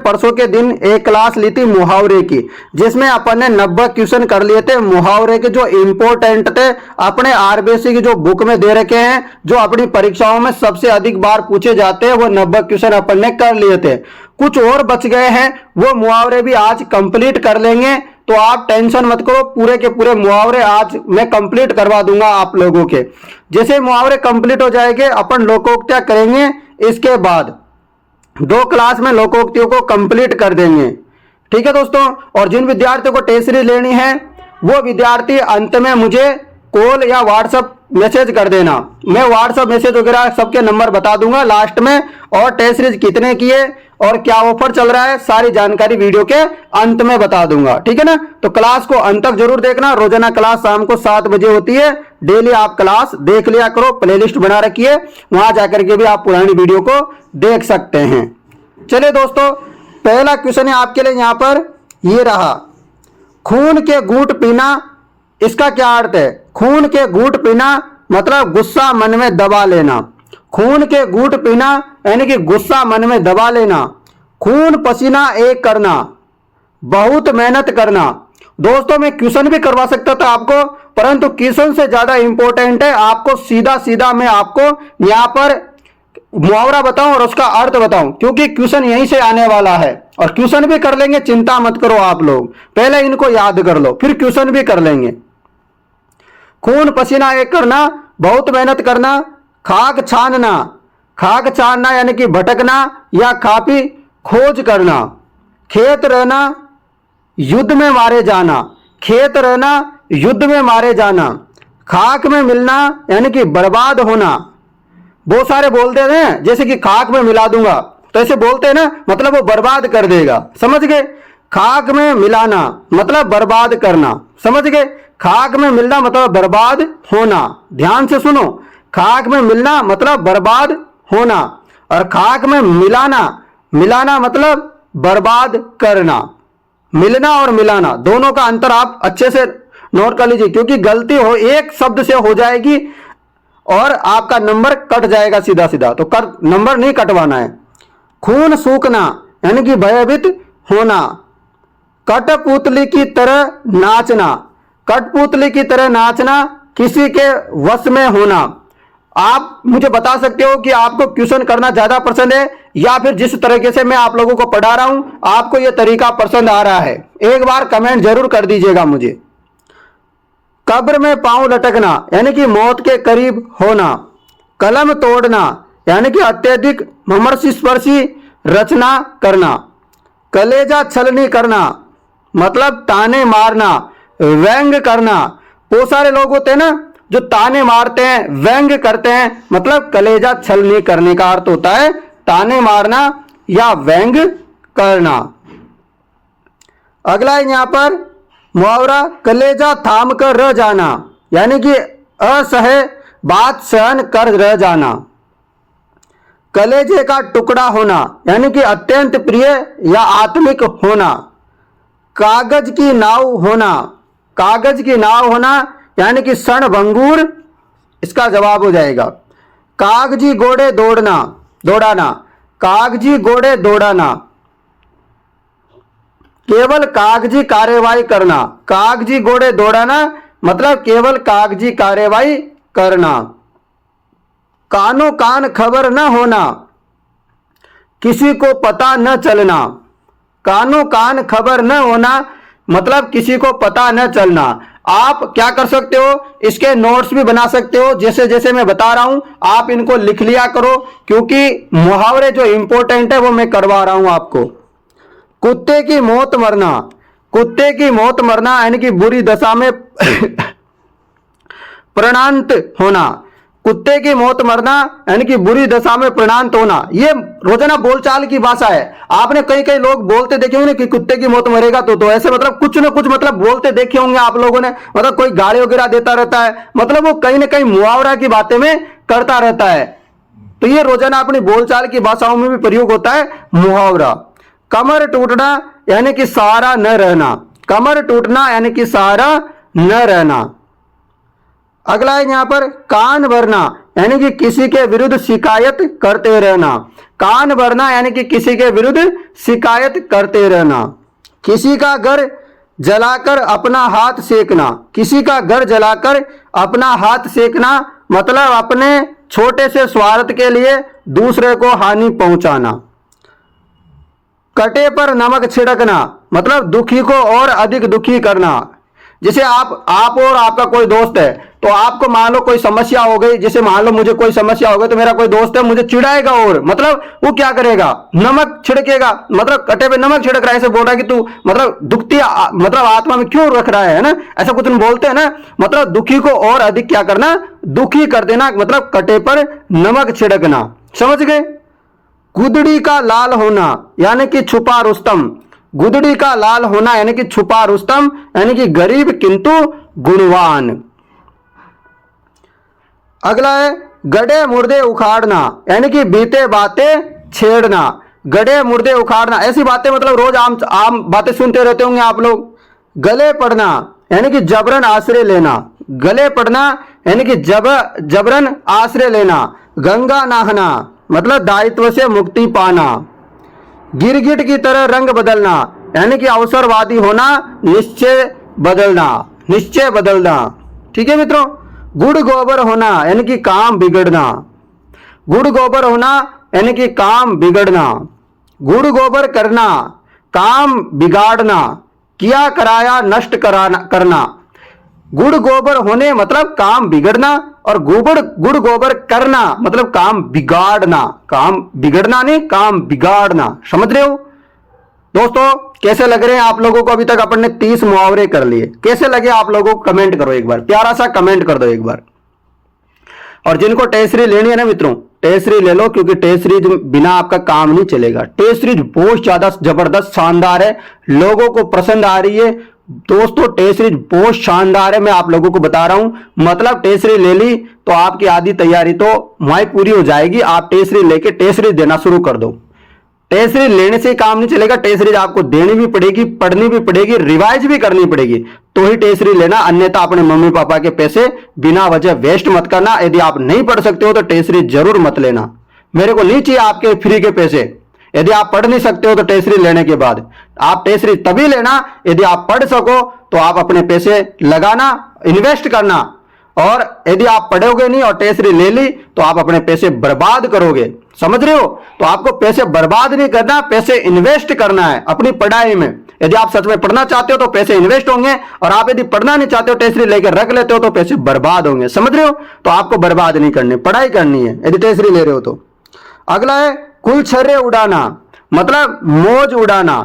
परसों के दिन एक क्लास ली थी मुहावरे की, जिसमें अपन ने 90 क्वेश्चन कर लिए थे मुहावरे के जो इंपॉर्टेंट थे, अपने आरबीएससी की जो बुक में दे रखे हैं, जो अपनी परीक्षाओं में सबसे अधिक बार पूछे जाते हैं, वो 90 क्वेश्चन अपन ने कर लिए थे। कुछ और बच गए हैं, वो मुहावरे भी आज कंप्लीट कर लेंगे, तो आप टेंशन मत करो, पूरे के पूरे मुहावरे आज मैं कंप्लीट करवा दूंगा आप लोगों के। जैसे मुहावरे कंप्लीट हो जाएंगे अपन लोकोक्तियां करेंगे, इसके बाद 2 क्लास में लोकोक्तियों को कंप्लीट कर देंगे। ठीक है दोस्तों, और जिन विद्यार्थियों को टेस्ट सीरीज लेनी है वो विद्यार्थी अंत में मुझे कॉल या व्हाट्सएप मैसेज कर देना, मैं व्हाट्सएप मैसेज वगैरह सबके नंबर बता दूंगा लास्ट में, और टेस्ट सीरीज कितने की है और क्या ऑफर चल रहा है सारी जानकारी वीडियो के अंत में बता दूंगा। ठीक है ना, तो क्लास को अंत तक जरूर देखना। रोजाना क्लास शाम को 7 बजे होती है, डेली आप क्लास देख लिया करो, प्लेलिस्ट बना रखी है, वहां जाकर के भी आप पुरानी वीडियो को देख सकते हैं। चलिए दोस्तों, पहला क्वेश्चन है आपके लिए यहां पर, ये रहा, खून के घूंट पीना, इसका क्या अर्थ है? खून के घूंट पीना मतलब गुस्सा मन में दबा लेना। खून के घूंट पीना यानी कि गुस्सा मन में दबा लेना। खून पसीना एक करना, बहुत मेहनत करना। दोस्तों मैं क्वेश्चन भी करवा सकता था आपको, परंतु क्वेश्चन से ज्यादा इंपॉर्टेंट है आपको सीधा सीधा मैं आपको यहां पर मुहावरा बताऊं और उसका अर्थ बताऊं, क्योंकि क्वेश्चन यहीं से आने वाला है। और क्वेश्चन भी कर लेंगे, चिंता मत करो आप लोग, पहले इनको याद कर लो फिर क्वेश्चन भी कर लेंगे। खून पसीना एक करना, बहुत मेहनत करना, खाक छानना। खाक छानना यानी कि भटकना या खापी खोज करना। खेत रहना, युद्ध में मारे जाना। खेत रहना, युद्ध में मारे जाना। खाक में मिलना यानी कि बर्बाद होना। बहुत सारे बोलते हैं जैसे कि खाक में मिला दूंगा, तो ऐसे बोलते हैं ना, मतलब वो बर्बाद कर देगा, समझ गए। खाक में मिलाना मतलब बर्बाद करना, समझ गए। खाक में मिलना मतलब बर्बाद होना, ध्यान से सुनो, खाक में मिलना मतलब बर्बाद होना, और खाक में मिलाना, मिलाना मतलब बर्बाद करना। मिलना और मिलाना दोनों का अंतर आप अच्छे से नोट कर लीजिए, क्योंकि गलती हो एक शब्द से हो जाएगी और आपका नंबर कट जाएगा सीधा सीधा, तो नंबर नहीं कटवाना है। खून सूखना यानी कि भयभीत होना। कठपुतली की तरह नाचना। कठपुतली की तरह नाचना, किसी के वश में होना। आप मुझे बता सकते हो कि आपको क्वेश्चन करना ज्यादा पसंद है या फिर जिस तरीके से मैं आप लोगों को पढ़ा रहा हूं आपको यह तरीका पसंद आ रहा है, एक बार कमेंट जरूर कर दीजिएगा मुझे। कब्र में पांव लटकना यानी कि मौत के करीब होना। कलम तोड़ना यानी कि अत्यधिक ममर्षस्पर्शी रचना करना। कलेजा छलनी करना मतलब ताने मारना, व्यंग करना। बहुत सारे लोग होते हैं ना जो ताने मारते हैं, व्यंग करते हैं, मतलब कलेजा छलनी करने का अर्थ होता है ताने मारना या व्यंग करना। अगला है यहां पर मुहावरा, कलेजा थाम कर रह जाना यानी कि असह्य बात सहन कर रह जाना। कलेजे का टुकड़ा होना यानी कि अत्यंत प्रिय या आत्मिक होना। कागज की नाव होना। कागज की नाव होना यानी कि क्षणभंगुर, इसका जवाब हो जाएगा। कागजी घोड़े दौड़ना, दौड़ाना। कागजी घोड़े दौड़ाना, केवल कागजी कार्यवाही करना। कागजी घोड़े दौड़ाना मतलब केवल कागजी कार्यवाही करना। कानो कान खबर न होना, किसी को पता न चलना। कानो कान खबर न होना मतलब किसी को पता न चलना। आप क्या कर सकते हो, इसके नोट्स भी बना सकते हो, जैसे जैसे मैं बता रहा हूं आप इनको लिख लिया करो, क्योंकि मुहावरे जो इंपॉर्टेंट है वो मैं करवा रहा हूं आपको। कुत्ते की मौत मरना। कुत्ते की मौत मरना यानी कि बुरी दशा में प्राणांत होना। कुत्ते की मौत मरना यानी कि बुरी दशा में प्राणांत होना, ये रोजाना बोलचाल की भाषा है। आपने कई कई लोग बोलते देखे होंगे कि कुत्ते की मौत मरेगा, तो ऐसे मतलब कुछ ना कुछ मतलब बोलते देखे होंगे आप लोगों ने, मतलब कोई गाली वगैरह देता रहता है, मतलब वो कहीं ना कहीं मुहावरा की बातें में करता रहता है। तो ये रोजाना अपनी बोलचाल की भाषाओं में भी प्रयोग होता है मुहावरा। कमर टूटना यानी कि सहारा न रहना। कमर टूटना यानी कि सहारा न रहना। अगला है यहां पर कान भरना यानी कि किसी के विरुद्ध शिकायत करते रहना। कान भरना यानी कि किसी के विरुद्ध शिकायत करते रहना। किसी का घर जलाकर अपना हाथ सेकना, किसी का घर जलाकर अपना हाथ सेकना मतलब अपने छोटे से स्वार्थ के लिए दूसरे को हानि पहुंचाना। कटे पर नमक छिड़कना मतलब दुखी को और अधिक दुखी करना। जैसे आप और आपका कोई दोस्त है, तो आपको मान लो कोई समस्या हो गई, जैसे मान लो मुझे कोई समस्या हो गई, तो मेरा कोई दोस्त है मुझे चिढ़ाएगा और मतलब वो क्या करेगा, नमक छिड़केगा, मतलब कटे पे नमक छिड़क रहा है, ऐसे बोल रहा है कि तू मतलब दुखती मतलब आत्मा में क्यों रख रहा है ना, ऐसा कुछ बोलते हैं ना। मतलब दुखी को और अधिक क्या करना, दुखी कर देना, मतलब कटे पर नमक छिड़कना। समझ गए। गुदड़ी का लाल होना यानी कि छुपा रुस्तम, गुदड़ी का लाल होना यानी कि छुपा रुस्तम यानी कि गरीब किंतु गुणवान। अगला है गड़े मुर्दे उखाड़ना यानी कि बीते बातें छेड़ना। गड़े मुर्दे उखाड़ना ऐसी बातें मतलब रोज आम बातें सुनते रहते होंगे आप लोग। गले पड़ना यानी कि जबरन आश्रय लेना, गले पड़ना यानी कि जबरन आश्रय लेना। गंगा नहाना मतलब दायित्व से मुक्ति पाना। गिरगिट की तरह रंग बदलना यानी कि अवसरवादी होना, निश्चय बदलना। ठीक है मित्रों। गुड़ गोबर होना यानी कि काम बिगड़ना, गुड़ गोबर होना यानी कि काम बिगड़ना। गुड़ गोबर करना काम बिगाड़ना, किया कराया नष्ट करना। गुड़ गोबर होने मतलब काम बिगड़ना, और गुड़ गोबर करना मतलब काम बिगाड़ना। काम बिगड़ना नहीं, काम बिगाड़ना। समझ रहे हो दोस्तों। कैसे लग रहे हैं आप लोगों को? अभी तक अपन ने 30 मुहावरे कर लिए। कैसे लगे आप लोगों को कमेंट करो एक बार, प्यारा सा कमेंट कर दो एक बार। और जिनको टेस्ट सीरीज लेनी है ना मित्रों, टेस्ट सीरीज ले लो, क्योंकि टेस्ट सीरीज बिना आपका काम नहीं चलेगा। टेस्ट सीरीज बहुत ज्यादा जबरदस्त शानदार है, लोगों को पसंद आ रही है दोस्तों। टेस्ट सीरीज बहुत शानदार है, मैं आप लोगों को बता रहा हूं। मतलब टेस्ट सीरीज ले ली तो आपकी आधी तैयारी तो वहीं पूरी हो जाएगी। आप टेस्ट सीरीज लेके टेस्ट सीरीज देना शुरू कर दो। टेस्ट सीरीज लेने से काम नहीं चलेगा, टेस्ट सीरीज आपको देनी भी पड़ेगी, पढ़नी भी पड़ेगी, रिवाइज भी करनी पड़ेगी, तो ही टेस्ट सीरीज लेना। अन्यथा अपने मम्मी पापा के पैसे बिना वजह वेस्ट मत करना। यदि आप नहीं पढ़ सकते हो तो टेस्ट सीरीज जरूर मत लेना। मेरे को नहीं चाहिए आपके फ्री के पैसे। यदि आप पढ़ नहीं सकते हो तो टेस्ट सीरीज लेने के बाद आप टेस्ट सीरीज तभी लेना यदि आप पढ़ सको, तो आप अपने पैसे लगाना, इन्वेस्ट करना। और यदि आप पढ़ोगे नहीं और टेस्ट सीरीज ले ली तो आप अपने पैसे बर्बाद करोगे। समझ रहे हो। तो आपको पैसे बर्बाद नहीं करना, पैसे इन्वेस्ट करना है अपनी पढ़ाई में। यदि आप सच में पढ़ना चाहते हो तो पैसे इन्वेस्ट होंगे, और आप यदि पढ़ना नहीं चाहते हो, टेस्ट सीरीज लेकर रख लेते हो, तो पैसे बर्बाद होंगे। समझ रहे हो। तो आपको बर्बाद नहीं करनी, पढ़ाई करनी है यदि टेस्ट सीरीज ले रहे हो तो। अगला है गुलछर्रे उड़ाना मतलब मौज उड़ाना।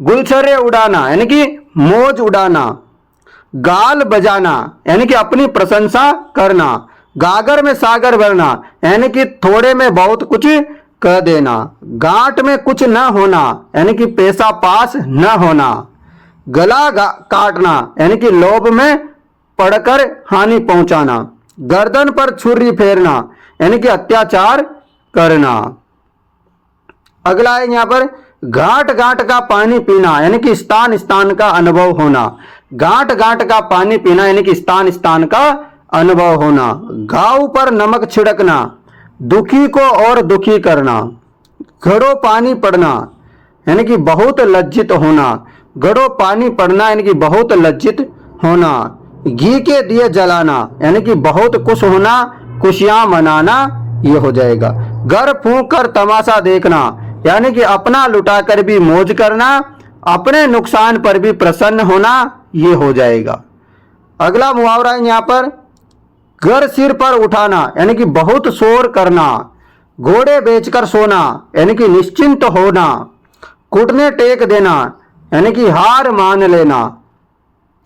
गुलछर्रे उड़ाना यानी कि मौज उड़ाना। गाल बजाना यानी कि अपनी प्रशंसा करना। गागर में सागर भरना यानी कि थोड़े में बहुत कुछ कह देना। गांठ में कुछ न होना यानी कि पैसा पास न होना। गला काटना यानी कि लोभ में पड़कर हानि पहुंचाना। गर्दन पर छुरी फेरना यानी कि अत्याचार करना। अगला है यहां पर घाट घाट का पानी पीना यानी कि स्थान स्थान का अनुभव होना। घाट घाट का पानी पीना यानी कि स्थान स्थान का अनुभव होना। घाव पर नमक छिड़कना, दुखी को और दुखी करना। घड़ों पानी पड़ना यानी कि बहुत लज्जित होना। घड़ों पानी पड़ना यानी कि बहुत लज्जित होना। घी के दिए जलाना यानी कि बहुत खुश होना, खुशियां मनाना, ये हो जाएगा। घर फूंक कर तमाशा देखना यानी कि अपना लुटाकर भी मौज करना, अपने नुकसान पर भी प्रसन्न होना, ये हो जाएगा। अगला मुहावरा है यहां पर घर सिर पर उठाना यानी कि बहुत शोर करना। घोड़े बेचकर सोना यानी कि निश्चिंत होना। घुटने टेक देना यानी कि हार मान लेना।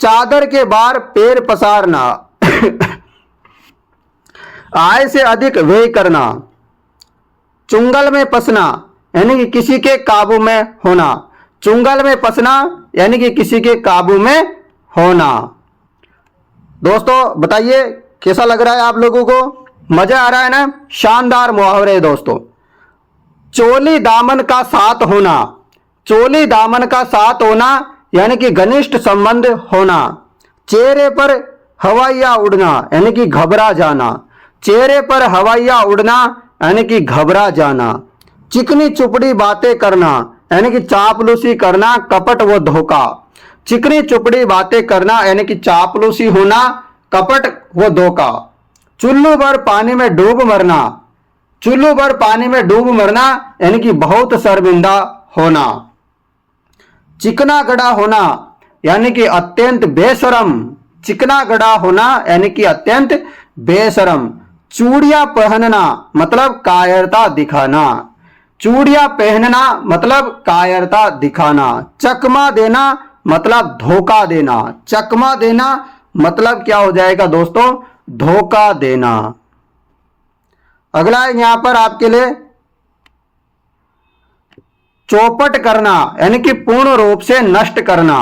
चादर के बाहर पैर पसारना आय से अधिक व्यय करना। चुंगल में फंसना यानी कि किसी के काबू में होना। चुंगल में फंसना यानी कि किसी के काबू में होना। दोस्तों बताइए कैसा लग रहा है आप लोगों को? मजा आ रहा है ना? शानदार मुहावरे दोस्तों। चोली दामन का साथ होना। चोली दामन का साथ होना यानी कि घनिष्ठ संबंध होना। चेहरे पर हवाइया उड़ना यानी कि घबरा जाना। चेहरे पर हवाइया उड़ना यानी कि घबरा जाना। चिकनी चुपड़ी बातें करना यानी कि चापलूसी करना, कपट व धोखा। चिकनी चुपड़ी बातें करना यानी कि चापलूसी होना, कपट व धोखा। चुल्लू भर पानी में डूब मरना, चुल्लू भर पानी में डूब मरना यानी कि बहुत शर्मिंदा होना। चिकना गड़ा होना यानी कि अत्यंत बेशरम, चिकना गड़ा होना यानी कि अत्यंत बेशरम। चूड़ियां पहनना मतलब कायरता दिखाना, चूड़ियां पहनना मतलब कायरता दिखाना। चकमा देना मतलब धोखा देना, चकमा देना मतलब क्या हो जाएगा दोस्तों, धोखा देना। अगला है यहां पर आपके लिए चौपट करना यानी कि पूर्ण रूप से नष्ट करना।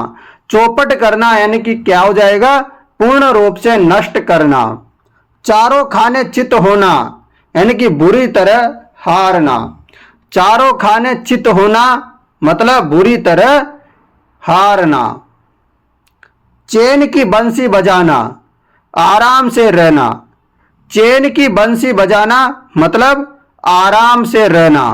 चौपट करना यानी कि क्या हो जाएगा, पूर्ण रूप से नष्ट करना। चारों खाने चित होना यानी कि बुरी तरह हारना, चारों खाने चित होना मतलब बुरी तरह हारना। चैन की बंसी बजाना, आराम से रहना, चैन की बंसी बजाना मतलब आराम से रहना।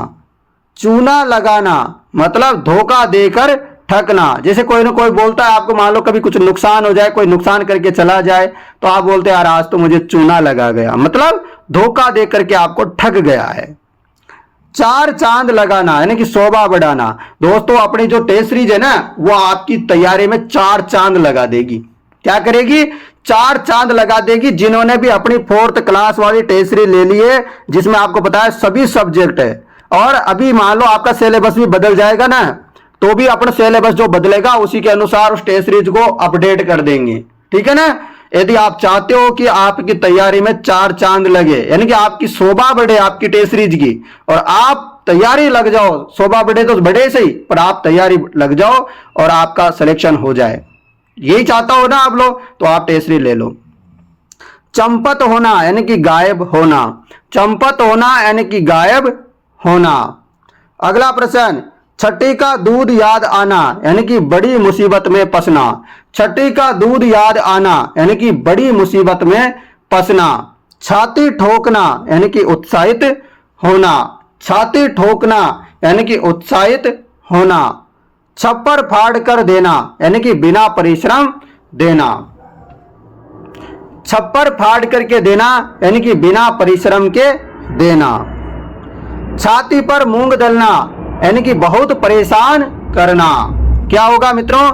चूना लगाना मतलब धोखा देकर ठगना। जैसे कोई ना कोई बोलता है आपको, मान लो कभी कुछ नुकसान हो जाए, कोई नुकसान करके चला जाए, तो आप बोलते हैं यार आज तो मुझे चूना लगा गया, मतलब धोखा दे करके आपको ठग गया है। चार चांद लगाना यानी कि शोभा बढ़ाना। दोस्तों अपनी जो टेस्ट सीरीज है ना, वो आपकी तैयारी में चार चांद लगा देगी। क्या करेगी, चार चांद लगा देगी। जिन्होंने भी अपनी 4th क्लास वाली टेस्ट सीरीज ले ली है, जिसमें आपको पता है सभी सब्जेक्ट है, और अभी मान लो आपका सिलेबस भी बदल जाएगा ना, तो भी अपना सिलेबस जो बदलेगा उसी के अनुसार उस टेस्ट सीरीज को अपडेट कर देंगे, ठीक है ना। यदि आप चाहते हो कि आपकी तैयारी में चार चांद लगे यानी कि आपकी शोभा बढ़े आपकी टेस्ट सीरीज की, और आप तैयारी लग जाओ, शोभा बढ़े तो बढ़े सही पर आप तैयारी लग जाओ और आपका सिलेक्शन हो जाए, यही चाहता हो ना आप लोग, तो आप टेस्ट सीरीज ले लो। चंपत होना यानी कि गायब होना, चंपत होना यानी कि गायब होना। अगला प्रश्न, छठी का दूध याद आना यानी कि बड़ी मुसीबत में फंसना। छठी का दूध याद आना यानी कि बड़ी मुसीबत में फंसना। छाती ठोकना यानी कि उत्साहित होना, छाती ठोकना यानी कि उत्साहित होना। छप्पर फाड़ कर देना यानी कि बिना परिश्रम देना, छप्पर फाड़ करके देना यानी कि बिना परिश्रम के देना। छाती पर मूंग दलना यानी कि बहुत परेशान करना। क्या होगा मित्रों,